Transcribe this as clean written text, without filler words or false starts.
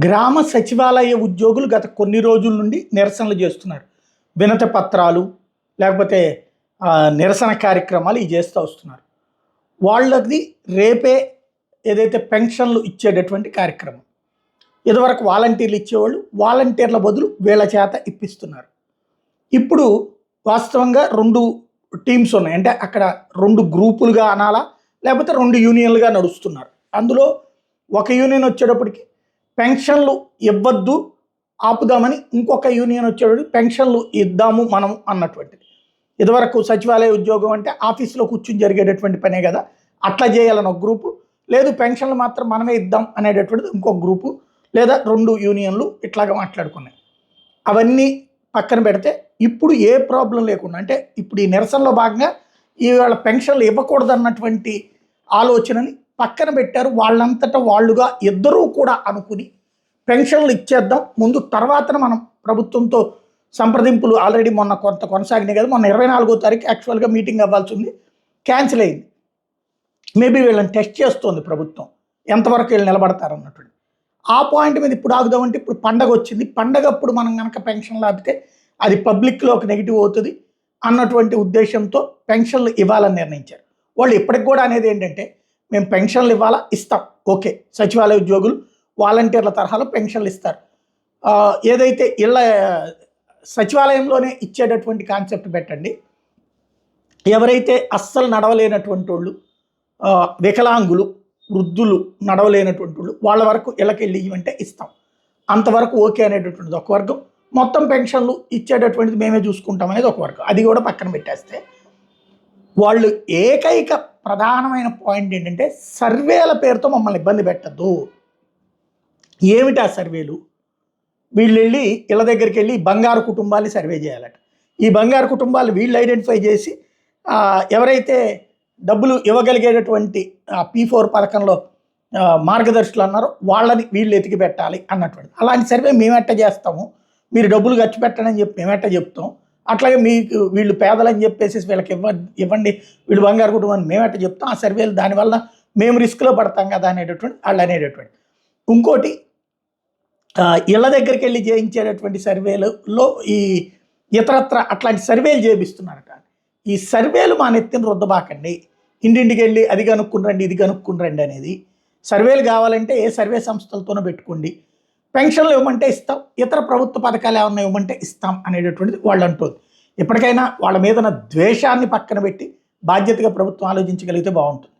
గ్రామ సచివాలయ ఉద్యోగులు గత కొన్ని రోజుల నుండి నిరసనలు చేస్తున్నారు. వినతి పత్రాలు లేకపోతే నిరసన కార్యక్రమాలు ఇవి చేస్తూ వస్తున్నారు. వాళ్ళది రేపే ఏదైతే పెన్షన్లు ఇచ్చేటటువంటి కార్యక్రమం. ఇదివరకు వాలంటీర్లు ఇచ్చేవాళ్ళు, వాలంటీర్ల బదులు వీళ్ళ చేత ఇప్పిస్తున్నారు. ఇప్పుడు వాస్తవంగా 2 టీమ్స్ ఉన్నాయి. అంటే అక్కడ 2 గ్రూపులుగా అనాలా, లేకపోతే 2 యూనియన్లుగా నడుస్తున్నారు. అందులో ఒక యూనియన్ వచ్చేటప్పటికి పెన్షన్లు ఇవ్వద్దు ఆపుదామని, ఇంకొక యూనియన్ వచ్చేటప్పటికి పెన్షన్లు ఇద్దాము మనం అన్నటువంటిది. ఇదివరకు సచివాలయ ఉద్యోగం అంటే ఆఫీసులో కూర్చుని జరిగేటటువంటి పనే కదా, అట్లా చేయాలని ఒక గ్రూపు, లేదు పెన్షన్లు మాత్రం మనమే ఇద్దాం అనేటటువంటిది ఇంకొక గ్రూపు, లేదా 2 యూనియన్లు ఇట్లాగా మాట్లాడుకున్నాయి. అవన్నీ పక్కన పెడితే ఇప్పుడు ఏ ప్రాబ్లం లేకుండా, అంటే ఇప్పుడు ఈ నిరసనలో భాగంగా ఇవాళ పెన్షన్లు ఇవ్వకూడదు అన్నటువంటి ఆలోచనని పక్కన పెట్టారు. వాళ్ళంతటా వాళ్ళుగా ఇద్దరూ కూడా అనుకుని పెన్షన్లు ఇచ్చేద్దాం ముందు, తర్వాత మనం ప్రభుత్వంతో సంప్రదింపులు ఆల్రెడీ మొన్న కొంత కొనసాగినాయి కదా. మొన్న 24వ తారీఖు యాక్చువల్గా మీటింగ్ అవ్వాల్సి ఉంది, క్యాన్సిల్ అయింది. మేబీ వీళ్ళని టెస్ట్ చేస్తుంది ప్రభుత్వం, ఎంతవరకు వీళ్ళు నిలబడతారు అన్నటువంటి. ఆ పాయింట్ మీద ఇప్పుడు ఆగుదామంటే ఇప్పుడు పండగ వచ్చింది, పండగప్పుడు మనం కనుక పెన్షన్లు ఆపితే అది పబ్లిక్లో ఒక నెగిటివ్ అవుతుంది అన్నటువంటి ఉద్దేశంతో పెన్షన్లు ఇవ్వాలని నిర్ణయించారు. వాళ్ళు ఇప్పటికి కూడా అనేది ఏంటంటే, మేము పెన్షన్లు ఇవ్వాలా, ఇస్తాం, ఓకే, సచివాలయ ఉద్యోగులు వాలంటీర్ల తరహాలో పెన్షన్లు ఇస్తారు. ఏదైతే ఇళ్ళ సచివాలయంలోనే ఇచ్చేటటువంటి కాన్సెప్ట్ పెట్టండి. ఎవరైతే అస్సలు నడవలేనటువంటి వాళ్ళు, వికలాంగులు, వృద్ధులు, నడవలేనటువంటి వాళ్ళు, వాళ్ళ వరకు ఇళ్ళకి వెళ్ళి ఇవ్వంటే ఇస్తాం, అంతవరకు ఓకే అనేటటువంటిది ఒక వర్గం. మొత్తం పెన్షన్లు ఇచ్చేటటువంటిది మేమే చూసుకుంటాం అనేది ఒక వర్గం. అది కూడా పక్కన పెట్టేస్తే వాళ్ళు ఏకైక ప్రధానమైన పాయింట్ ఏంటంటే, సర్వేల పేరుతో మమ్మల్ని ఇబ్బంది పెట్టద్దు. ఏమిటి ఆ సర్వేలు? వీళ్ళు వెళ్ళి ఇళ్ళ దగ్గరికి వెళ్ళి బంగారు కుటుంబాన్ని సర్వే చేయాలట. ఈ బంగారు కుటుంబాలు వీళ్ళు ఐడెంటిఫై చేసి ఎవరైతే డబ్బులు ఇవ్వగలిగేటటువంటి P4 పథకంలో మార్గదర్శులు అన్నారో వాళ్ళని వీళ్ళు ఎతికి పెట్టాలి అన్నటువంటి. అలాంటి సర్వే మేమెట్ట చేస్తాము, మీరు డబ్బులు ఖర్చు పెట్టండి అని చెప్పి మేమెట్ట చెప్తాం, అట్లాగే మీకు వీళ్ళు పేదలని చెప్పేసి వీళ్ళకి ఇవ్వండి వీళ్ళు బంగారు కుటుంబాన్ని మేమెట్ట చెప్తాం. ఆ సర్వేలు దానివల్ల మేము రిస్క్లో పడతాం కదా అనేటటువంటి వాళ్ళు అనేటటువంటి. ఇంకోటి, ఇళ్ళ దగ్గరికి వెళ్ళి చేయించేటటువంటి సర్వేలలో ఈ ఇతరత్ర అట్లాంటి సర్వేలు చేపిస్తున్నారట. ఈ సర్వేలు మా నెత్తిన రుద్దబాకండి, ఇంటింటికి వెళ్ళి అది కనుక్కుని రండి ఇది కనుక్కుని రండి అనేది. సర్వేలు కావాలంటే ఏ సర్వే సంస్థలతోనో పెట్టుకోండి, పెన్షన్లు ఇవ్వమంటే ఇస్తాం, ఇతర ప్రభుత్వ పథకాలు ఏమన్నా ఇవ్వమంటే ఇస్తాం అనేటటువంటిది వాళ్ళు అంటుంది. ఎప్పటికైనా వాళ్ళ మీద ద్వేషాన్ని పక్కన పెట్టి బాధ్యతగా ప్రభుత్వం ఆలోచించగలిగితే బాగుంటుంది.